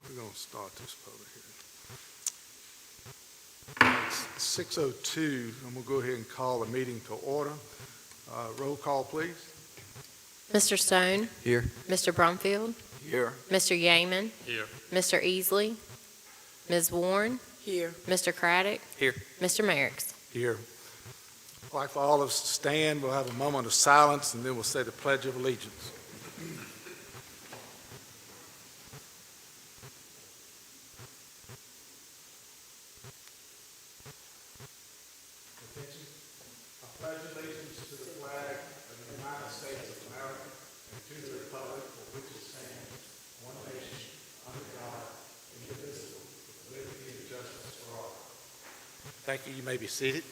We're going to start this public hearing. It's 6:02. I'm going to go ahead and call the meeting to order. Roll call, please. Mr. Stone? Here. Mr. Brumfield? Here. Mr. Yeaman? Here. Mr. Easley? Ms. Warren? Here. Mr. Craddock? Here. Mr. Merricks? Here. I'd like for all of us to stand. We'll have a moment of silence, and then we'll say the Pledge of Allegiance. I pledge allegiance to the flag of the United States of America and to the republic for which it stands, one nation, under God, indivisible, with liberty and justice for all. Thank you. You may be seated.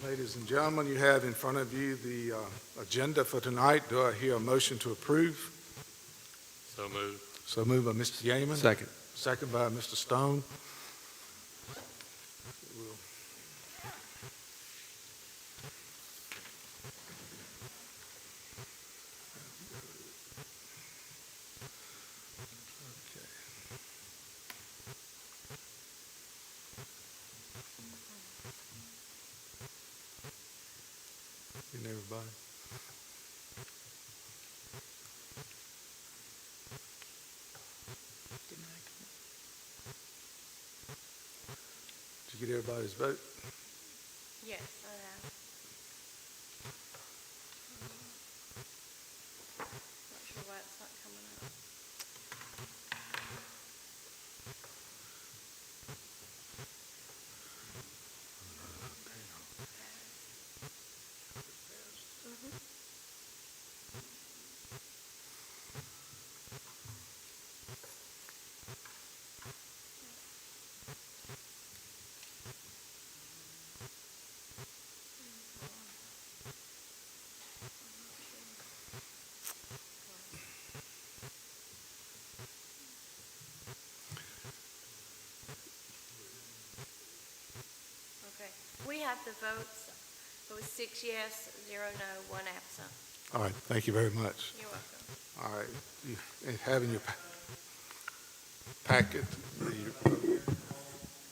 Ladies and gentlemen, you have in front of you the agenda for tonight. Do I hear a motion to approve? So moved. So moved by Mr. Yeaman. Second. Second by Mr. Stone. Getting everybody. Did you get everybody's vote? Yes, I have. Not sure why it's not coming up. Okay, we have the votes. It was 6 yes, 0 no, 1 absent. All right, thank you very much. You're welcome. All right, you have in your packet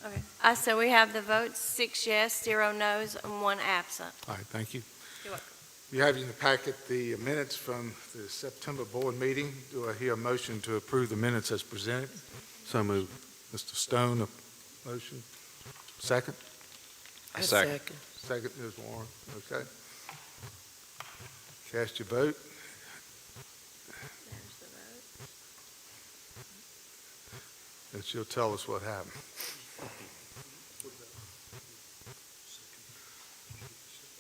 Okay. So we have the votes, 6 yes, 0 no's, and 1 absent. all right, thank you. You're welcome. You have in your packet the minutes from the September board meeting. Do I hear a motion to approve the minutes as presented? So moved. Mr. Stone, a motion. Second? A second. Second, Ms. Warren. Okay. Cast your vote. There's the vote. And she'll tell us what happened.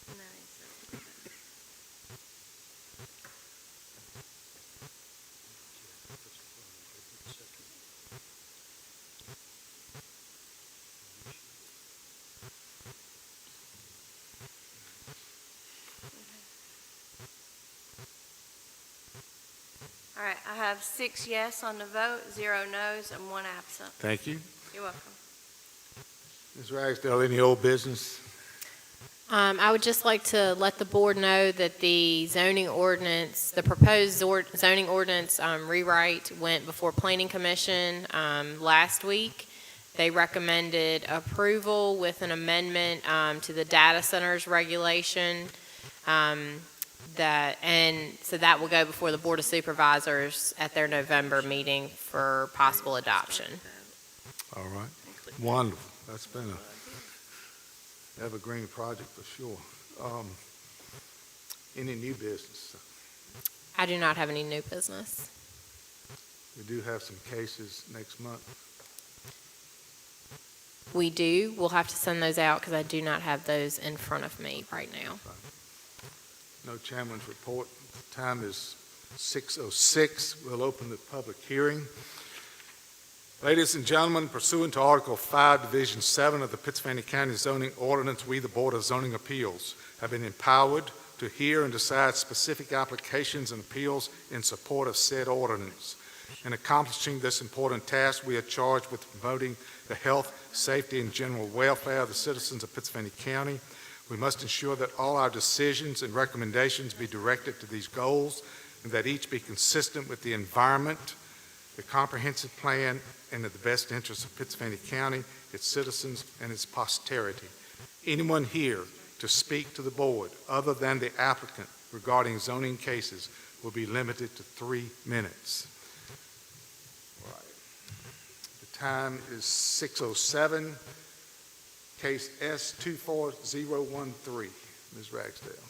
No, he said- All right, I have 6 yes on the vote, 0 no's, and 1 absent. Thank you. You're welcome. Ms. Ragsdale, any old business? I would just like to let the board know that the zoning ordinance, the proposed zoning ordinance rewrite went before Planning Commission last week. They recommended approval with an amendment to the data centers regulation. So that will go before the Board of Supervisors at their November meeting for possible adoption. All right. Wonderful. That's been a evergreen project for sure. Any new business? I do not have any new business. We do have some cases next month. We do. We'll have to send those out because I do not have those in front of me right now. No chairman's report. The time is 6:06. We'll open the public hearing. Ladies and gentlemen, pursuant to Article 5, Division 7 of the Pittsylvania County Zoning Ordinance, we, the Board of Zoning Appeals, have been empowered to hear and decide specific applications and appeals in support of said ordinance. In accomplishing this important task, we are charged with promoting the health, safety, and general welfare of the citizens of Pittsylvania County. We must ensure that all our decisions and recommendations be directed to these goals and that each be consistent with the environment, the comprehensive plan, and in the best interest of Pittsylvania County, its citizens, and its posterity. Anyone here to speak to the board other than the applicant regarding zoning cases will be limited to 3 minutes. All right. The time is 6:07. Case S24013. Ms. Ragsdale.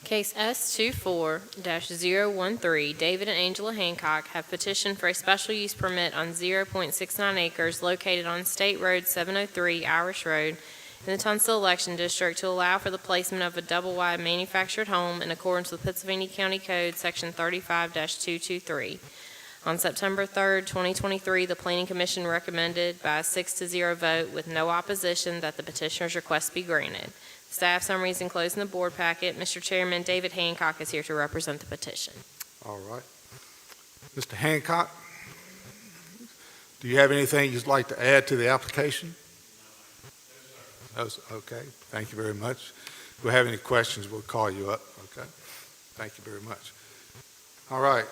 Case S24-013, David and Angela Hancock have petitioned for a special use permit on 0.69 acres located on State Road 703 Irish Road in the Tunstall Election District to allow for the placement of a double-wide manufactured home in accordance with Pennsylvania County Code Section 35-223. On September 3rd, 2023, the Planning Commission recommended by a 6-0 vote with no opposition that the petitioner's request be granted. Staff summary is enclosed in the board packet. Mr. Chairman, David Hancock is here to represent the petition. All right. Mr. Hancock, do you have anything you'd like to add to the application? No, sir. Okay, thank you very much. If we have any questions, we'll call you up, okay? Thank you very much. All right.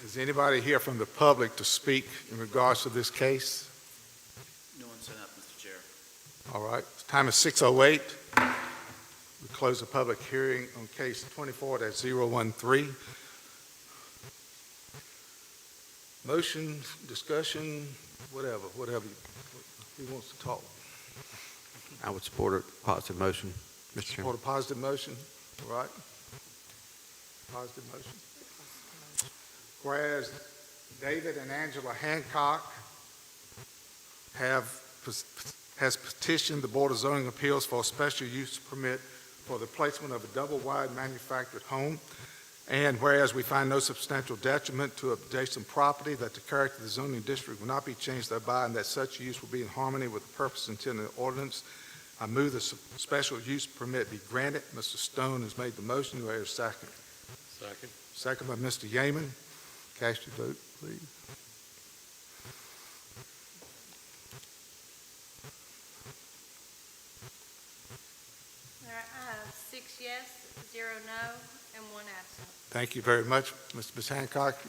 Is anybody here from the public to speak in regards to this case? No one signed up, Mr. Chair. All right. The time is 6:08. We close the public hearing on case 24-013. Motion, discussion, whatever who wants to talk. I would support a positive motion, Mr. Chairman. Support a positive motion, all right? Positive motion. Whereas David and Angela Hancock has petitioned the Board of Zoning Appeals for a special use permit for the placement of a double-wide manufactured home, and whereas we find no substantial detriment to adjacent property, that the character of the zoning district will not be changed thereby, and that such use will be in harmony with the purpose intended in the ordinance, I move the special use permit be granted. Mr. Stone has made the motion. Do I hear a second? Second. Second by Mr. Yeaman. Cast your vote, please. All right, I have 6 yes, 0 no, and 1 absent. Thank you very much, Ms. Hancock.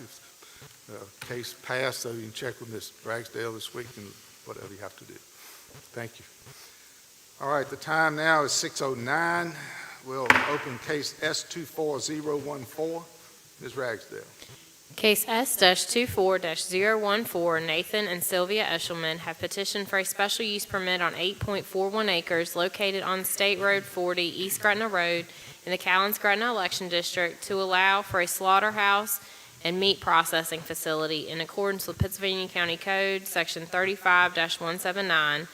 The case passed, so you can check with Ms. Ragsdale this week and whatever you have to do. Thank you. All right, the time now is 6:09. We'll open case S24014. Ms. Ragsdale. Case S-24-014, Nathan and Sylvia Eshelman have petitioned for a special use permit on 8.41 acres located on State Road 40, East Gretna Road in the Callens-Gretna Election District to allow for a slaughterhouse and meat processing facility in accordance with Pennsylvania County Code, Section 35-179.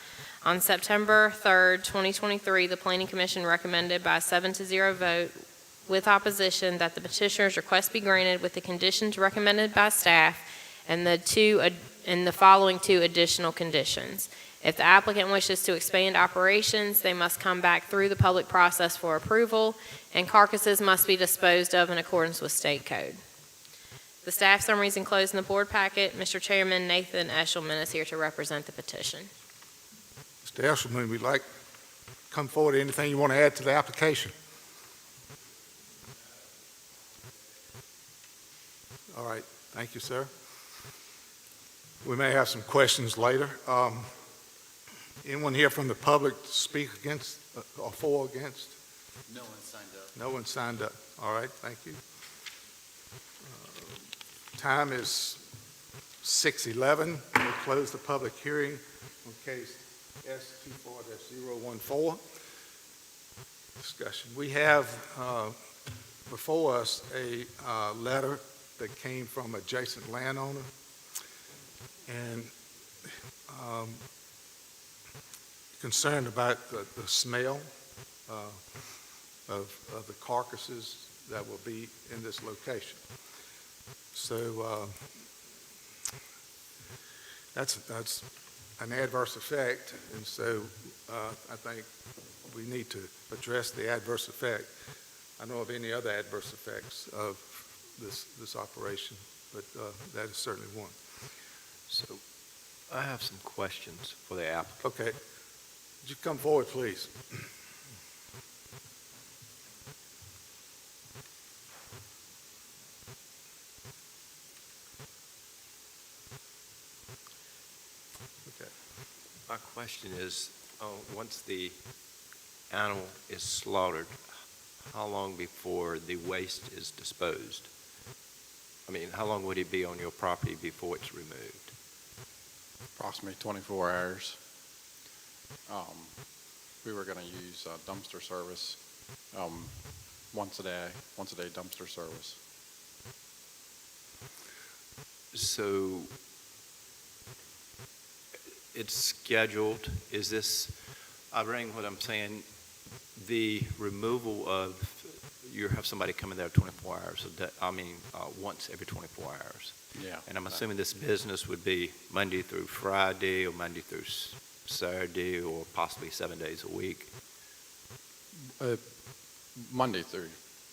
On September 3rd, 2023, the Planning Commission recommended by a 7-0 vote with opposition that the petitioner's request be granted with the conditions recommended by staff and the following 2 additional conditions. If the applicant wishes to expand operations, they must come back through the public process for approval, and carcasses must be disposed of in accordance with state code. The staff summary is enclosed in the board packet. Mr. Chairman, Nathan Eshelman is here to represent the petition. Mr. Eshelman, we'd like to come forward. Anything you want to add to the application? All right. Thank you, sir. We may have some questions later. Anyone here from the public to speak against or for against? No one signed up. No one signed up. All right. Thank you. Time is 6:11. We'll close the public hearing on case S24-014. Discussion. We have before us a letter that came from adjacent landowner, and concerned about the smell of the carcasses that will be in this location. So that's an adverse effect, and so I think we need to address the adverse effect. I don't know of any other adverse effects of this operation, but that is certainly one. So I have some questions for the applicant. Okay. Would you come forward, please? question is, once the animal is slaughtered, how long before the waste is disposed? I mean, how long would it be on your property before it's removed? Approximately 24 hours. We were going to use dumpster service, once a day dumpster service. So it's scheduled, is this, I bring what I'm saying, the removal of, you have somebody come in there 24 hours a day, once every 24 hours. Yeah. And I'm assuming this business would be Monday through Friday, or Monday through Saturday, or possibly 7 days a week. Monday through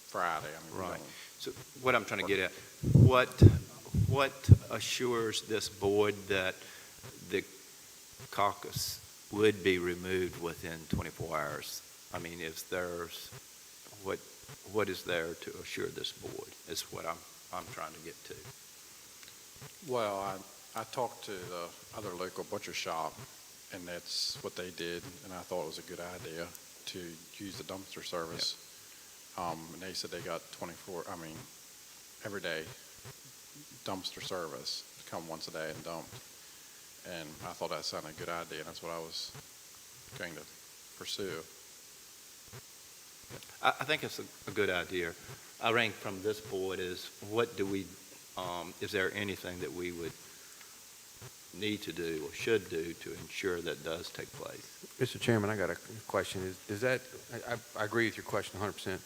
Friday. We Right. don't- So what I'm trying to get at, what assures this board that the carcass would be removed within 24 hours? I mean, what is there to assure this board is what I'm trying to get to. Well, I talked to the other local butcher shop, and that's what they did, and I thought it was a good idea to use the dumpster service. And they said they got every day dumpster service, come once a day and dump. And I thought that sounded a good idea, and that's what I was going to pursue. I think it's a good idea. I think from this board is, what do we, is there anything that we would need to do or should do to ensure that does take place? Mr. Chairman, I got a question. Does that, I agree with your question 100%.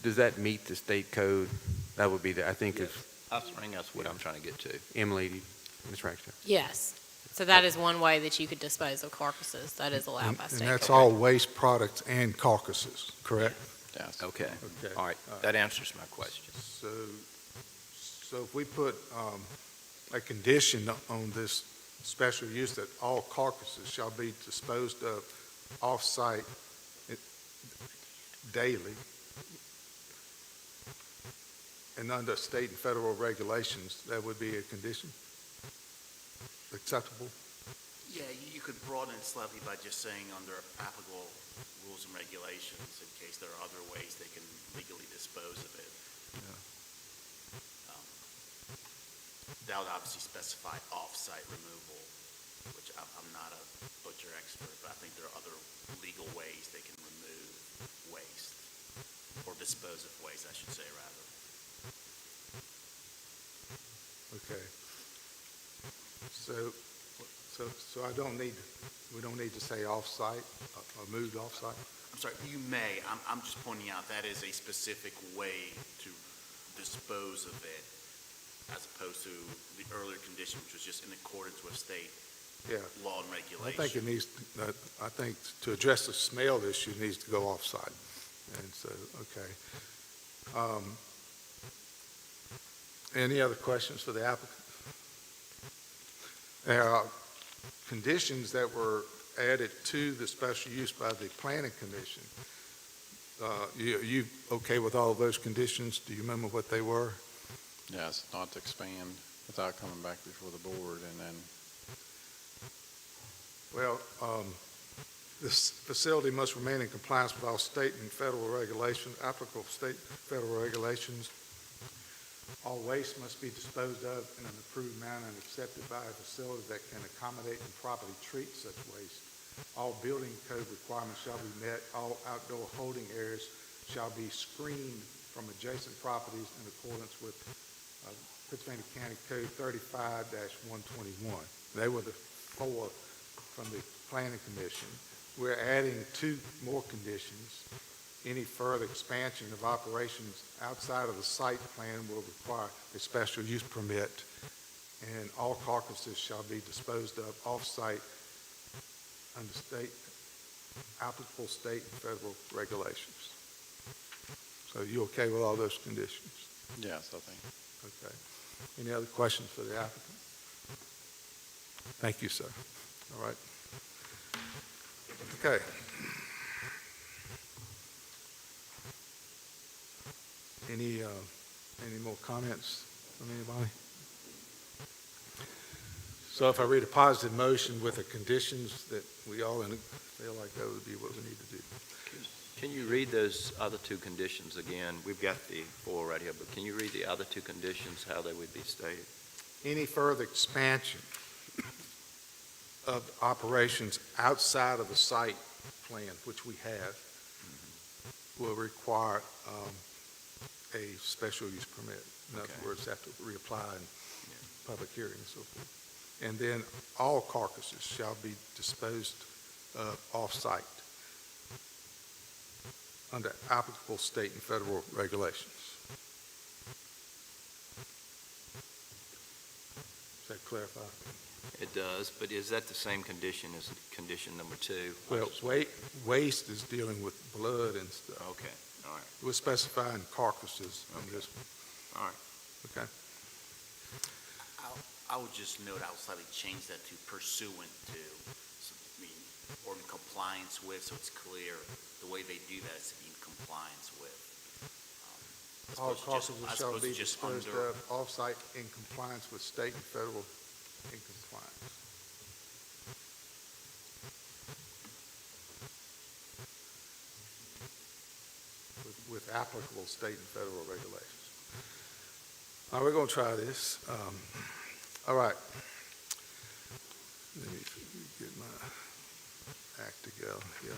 Does that meet the state code? That would be I think it's I think that's what I'm trying to get to. Emily, Ms. Ragsdale. Yes. So that is one way that you could dispose of carcasses. That is allowed by And state that's code. all waste products and carcasses, correct? Yes. Okay. Okay. All right. That answers my question. So if we put a condition on this special use that all carcasses shall be disposed of off-site daily and under state and federal regulations, that would be a condition? Acceptable? Yeah, you could broaden it slightly by just saying under applicable rules and regulations in case there are other ways they can legally dispose of it. That would obviously specify off-site removal, which I'm not a butcher expert, but I think there are other legal ways they can remove waste, or dispose of waste, I should say, rather. Okay. So we don't need to say off-site or moved off-site? I'm sorry, you may. I'm just pointing out that is a specific way to dispose of it, as opposed to the earlier condition, which was just in accordance with state Yeah. law and I regulation. think it needs, I think to address the smell issue, it needs to go off-site. And so, okay. Any other questions for the applicant? There are conditions that were added to the special use by the planning commission. You okay with all of those conditions? Do you remember what they were? Yes, not to expand without coming back before the board, and then Well, this facility must remain in compliance with all state and federal regulations, applicable state and federal regulations. All waste must be disposed of in an approved manner and accepted by a facility that can accommodate and properly treat such waste. All building code requirements shall be met. All outdoor holding areas shall be screened from adjacent properties in accordance with Pennsylvania County Code 35-121. They were the four from the Planning Commission. We're adding two more conditions. Any further expansion of operations outside of the site plan will require a special use permit, and all carcasses shall be disposed of off-site under applicable state and federal regulations. So you okay with all those conditions? yes, I think. Okay. Any other questions for the applicant? Thank you, sir. All right. Okay. Any more comments from anybody? So if I read a positive motion with the conditions that we all feel like that would be what we need to do. Can you read those other two conditions again? We've got the four right here, but can you read the other two conditions, how they would be stated? Any further expansion of operations outside of the site plan, which we have, will require a special use permit. In other Okay. words, have to reapply in public hearing and so forth. And then all carcasses shall be disposed of off-site under applicable state and federal regulations. Does that clarify? It does, but is that the same condition as condition number 2? Well, waste is dealing with blood and stuff. Okay, all right, We're specifying carcasses on this one, all right. okay? I would just note, I would slightly change that to pursuant to, so, I mean, or in compliance with, so it's clear, the way they do that is to be in compliance with. All As opposed to carcasses shall be just disposed under- of off-site in compliance with state and federal in compliance. With applicable state and federal regulations. All right, we're going to try this. All right. Let me get my act together here.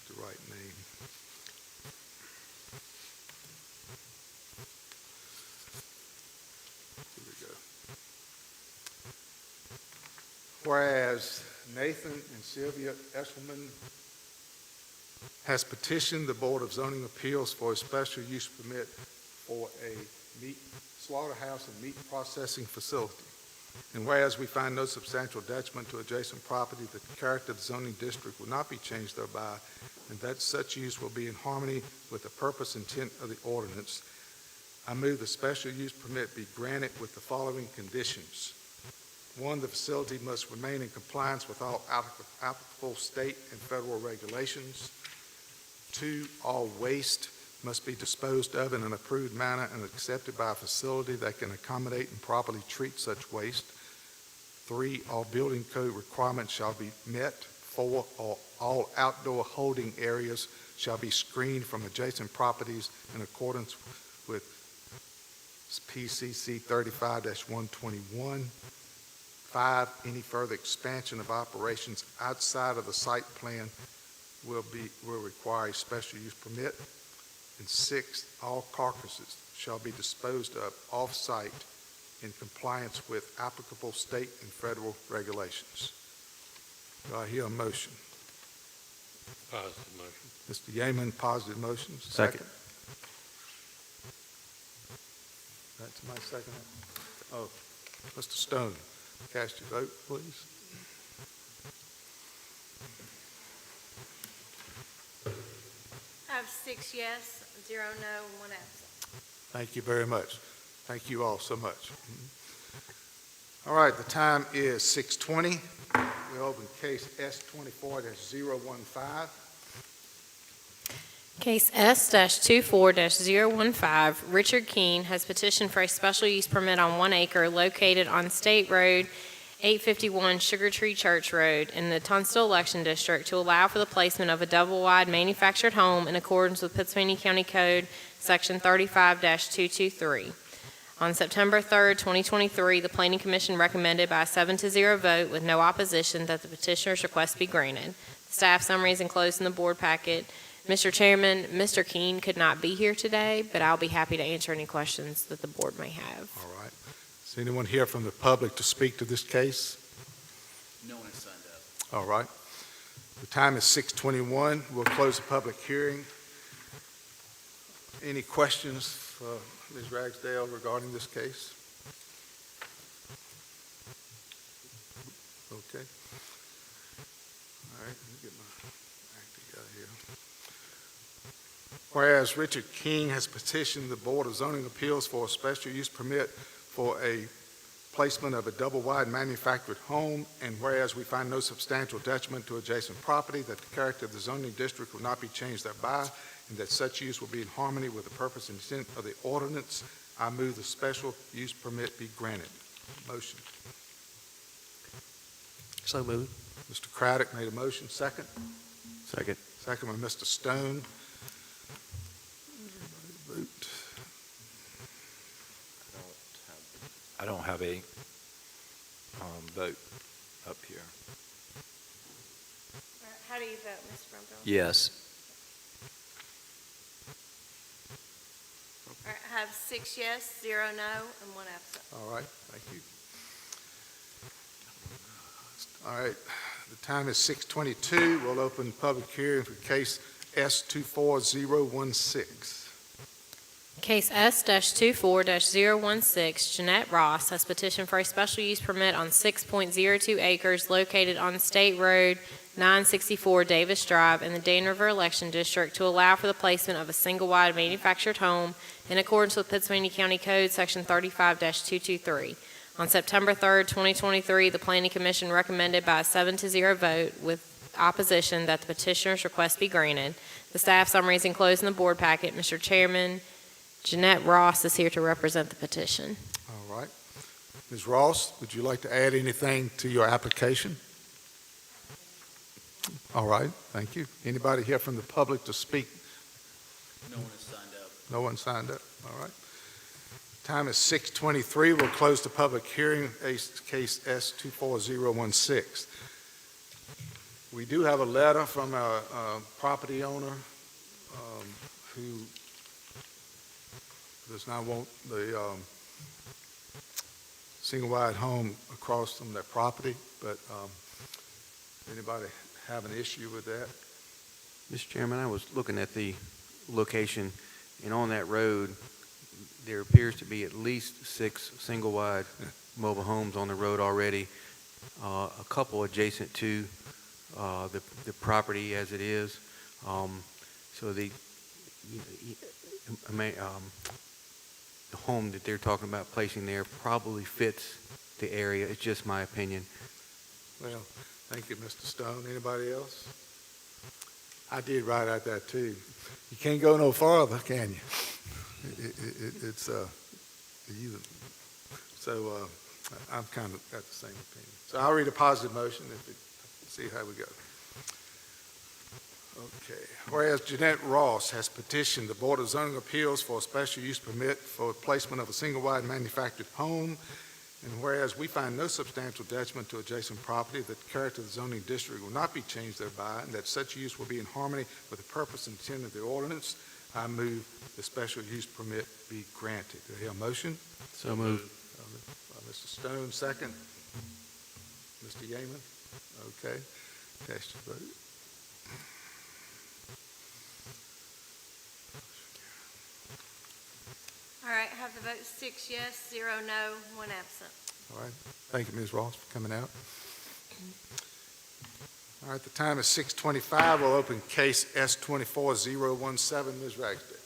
The right name. Here we go. Whereas Nathan and Sylvia Esselman has petitioned the Board of Zoning Appeals for a special use permit for a meat slaughterhouse and meat processing facility. And whereas we find no substantial detriment to adjacent property, that the character of the zoning district will not be changed thereby, and that such use will be in harmony with the purpose and intent of the ordinance, I move the special use permit be granted with the following conditions. 1, the facility must remain in compliance with all applicable state and federal regulations. 2, all waste must be disposed of in an approved manner and accepted by a facility that can accommodate and properly treat such waste. 3, all building code requirements shall be met. 4, all outdoor holding areas shall be screened from adjacent properties in accordance with PCC 35-121. 5, any further expansion of operations outside of the site plan will require a special use permit. And 6, all carcasses shall be disposed of off-site in compliance with applicable state and federal regulations. Do I hear a motion? Positive motion. Mr. Yeaman, positive motion. Second. That's my second. Oh, Mr. Stone, cast your vote, please. I have 6 yes, 0 no, and 1 absent. Thank you very much. Thank you all so much. All right, the time is 6:20. We open case S24-015. Case S-24-015, Richard Keene has petitioned for a special use permit on 1 acre located on State Road 851 Sugar Tree Church Road in the Tunstall Election District to allow for the placement of a double-wide manufactured home in accordance with Pennsylvania County Code, Section 35-223. On September 3rd, 2023, the Planning Commission recommended by a 7-0 vote with no opposition that the petitioner's request be granted. The staff summary is enclosed in the board packet. Mr. Chairman, Mr. Keene could not be here today, but I'll be happy to answer any questions that the board may have. All right. Is anyone here from the public to speak to this case? No one has signed up. All right. The time is 6:21. We'll close the public hearing. Any questions for Ms. Ragsdale regarding this case? Okay. All right, let me get my act together here. Whereas Richard King has petitioned the Board of Zoning Appeals for a special use permit for a placement of a double-wide manufactured home, and whereas we find no substantial detriment to adjacent property, that the character of the zoning district will not be changed thereby, and that such use will be in harmony with the purpose and intent of the ordinance, I move the special use permit be granted. Motion. So moved. Mr. Craddock made a motion. Second. Second. Second by Mr. Stone. Vote. I don't have a vote up here. How do you vote, Mr. Brumfield? Yes. All right, I have 6 yes, 0 no, and 1 absent. All right, thank you. All right, the time is 6:22. We'll open public hearing for case S24016. Case S-24-016, Jeanette Ross has petitioned for a special use permit on 6.02 acres located on State Road 964 Davis Drive in the Dan River Election District to allow for the placement of a single-wide manufactured home in accordance with Pennsylvania County Code, Section 35-223. On September 3rd, 2023, the Planning Commission recommended by a 7-0 vote with opposition that the petitioner's request be granted. The staff summary is enclosed in the board packet. Mr. Chairman, Jeanette Ross is here to represent the petition. All right. Ms. Ross, would you like to add anything to your application? All right, thank you. Anybody here from the public to speak? No one has signed up. No one signed up. All right. Time is 6:23. We'll close the public hearing, case S24016. We do have a letter from a property owner who does not want the single-wide home across from their property, but anybody have an issue with that? Mr. Chairman, I was looking at the location, and on that road, there appears to be at least 6 single-wide mobile homes on the road already, a couple adjacent to the property as it is. So the home that they're talking about placing there probably fits the area. It's just my opinion. Well, thank you, Mr. Stone. Anybody else? I did write out that too. You can't go no farther, can you? It's so I'm kind of got the same opinion. So I'll read a positive motion see how we go. Okay. Whereas Jeanette Ross has petitioned the Board of Zoning Appeals for a special use permit for placement of a single-wide manufactured home, and whereas we find no substantial detriment to adjacent property, that the character of the zoning district will not be changed thereby, and that such use will be in harmony with the purpose and intent of the ordinance, I move the special use permit be granted. Do I hear a motion? So moved. Mr. Stone, second. Mr. Yeaman? Okay. Cast your vote. All right, I have the vote 6 yes, 0 no, 1 absent. All right. Thank you, Ms. Ross, for coming out. All right, the time is 6:25. We'll open case S24017. Ms. Ragsdale.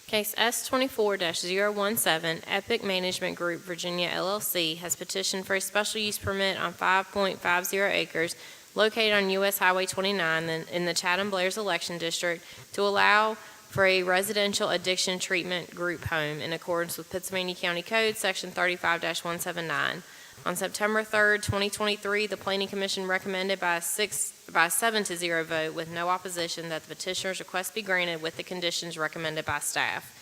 Case S24-017, Epic Management Group, Virginia LLC, has petitioned for a special use permit on 5.50 acres located on U.S. Highway 29 in the Chatham Blair's election district to allow for a residential addiction treatment group home in accordance with Pennsylvania County Code, Section 35-179. On September 3rd, 2023, the Planning Commission recommended by a 7-0 vote with no opposition that the petitioner's request be granted with the conditions recommended by staff.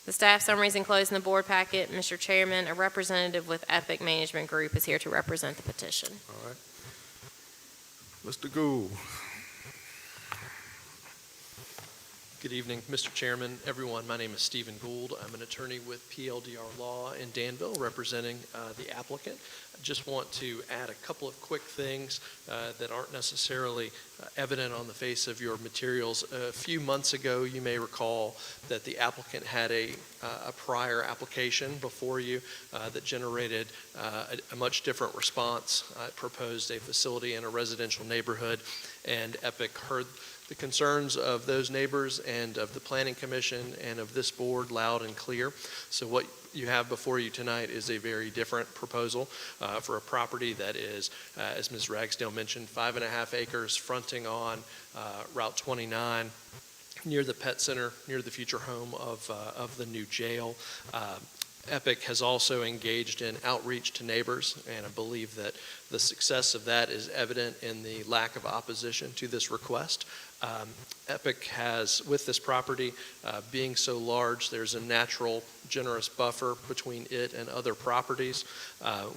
The staff summary is enclosed in the board packet. Mr. Chairman, a representative with Epic Management Group is here to represent the petition. All right. Mr. Gould. Good evening, Mr. Chairman, everyone. My name is Stephen Gould. I'm an attorney with PLDR Law in Danville, representing the applicant. I just want to add a couple of quick things that aren't necessarily evident on the face of your materials. A few months ago, you may recall that the applicant had a prior application before you that generated a much different response. It proposed a facility in a residential neighborhood, and Epic heard the concerns of those neighbors and of the Planning Commission and of this board loud and clear. So what you have before you tonight is a very different proposal for a property that is, as Ms. Ragsdale mentioned, 5.5 acres fronting on Route 29, near the pet center, near the future home of the new jail. Epic has also engaged in outreach to neighbors, and I believe that the success of that is evident in the lack of opposition to this request. Epic has, with this property being so large, there's a natural, generous buffer between it and other properties.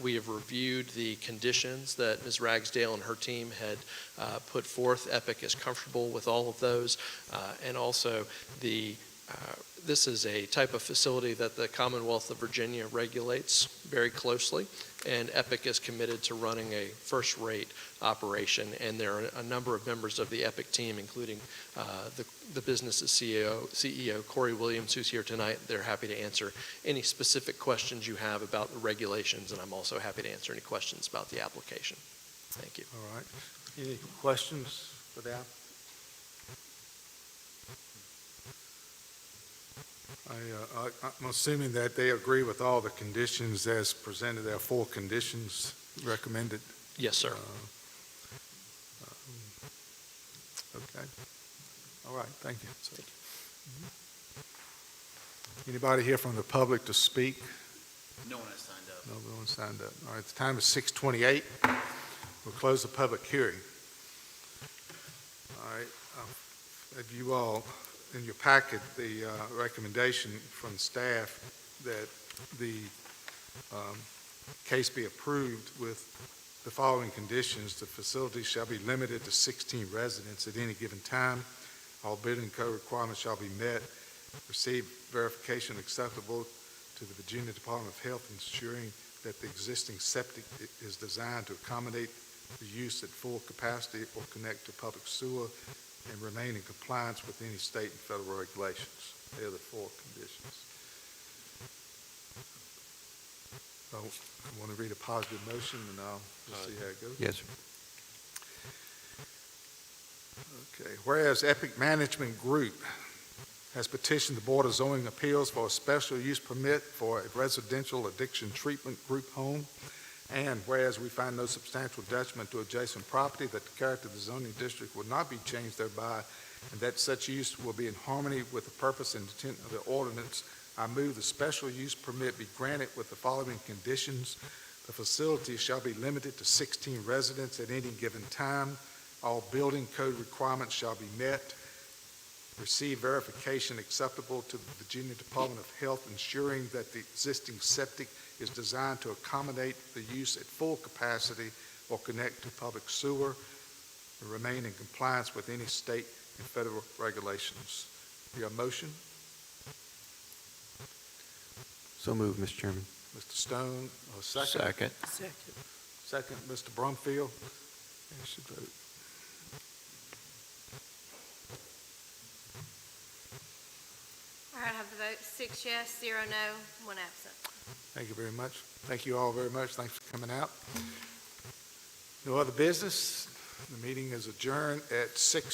We have reviewed the conditions that Ms. Ragsdale and her team had put forth. Epic is comfortable with all of those, and also this is a type of facility that the Commonwealth of Virginia regulates very closely, and Epic is committed to running a first-rate operation. And there are a number of members of the Epic team, including the business's CEO, Corey Williams, who's here tonight. They're happy to answer any specific questions you have about the regulations, and I'm also happy to answer any questions about the application. Thank you. All right. Any questions for the applicant? I'm assuming that they agree with all the conditions as presented. There are 4 conditions recommended. Yes, sir. Okay. All right, thank you. Anybody here from the public to speak? No one has signed up. No one signed up. All right, the time is 6:28. We'll close the public hearing. All right. Have you all, in your packet, the recommendation from staff that the case be approved with the following conditions. The facility shall be limited to 16 residents at any given time. All building code requirements shall be met. Receive verification acceptable to the Virginia Department of Health, ensuring that the existing septic is designed to accommodate the use at full capacity or connect to public sewer, and remain in compliance with any state and federal regulations. They are the 4 conditions. So I want to read a positive motion, and I'll just see how it goes. Yes, sir. Okay. Whereas Epic Management Group has petitioned the Board of Zoning Appeals for a special use permit for a residential addiction treatment group home, and whereas we find no substantial detriment to adjacent property, that the character of the zoning district will not be changed thereby, and that such use will be in harmony with the purpose and intent of the ordinance, I move the special use permit be granted with the following conditions. The facility shall be limited to 16 residents at any given time. All building code requirements shall be met. Receive verification acceptable to the Virginia Department of Health, ensuring that the existing septic is designed to accommodate the use at full capacity or connect to public sewer, and remain in compliance with any state and federal regulations. Your motion? So moved, Mr. Chairman. Mr. Stone, a second. Second, Mr. Brumfield. You should vote. All right, I have the vote, 6 yes, 0 no, 1 absent. Thank you very much. Thank you all very much. Thanks for coming out. No other business. The meeting is adjourned at 6:30.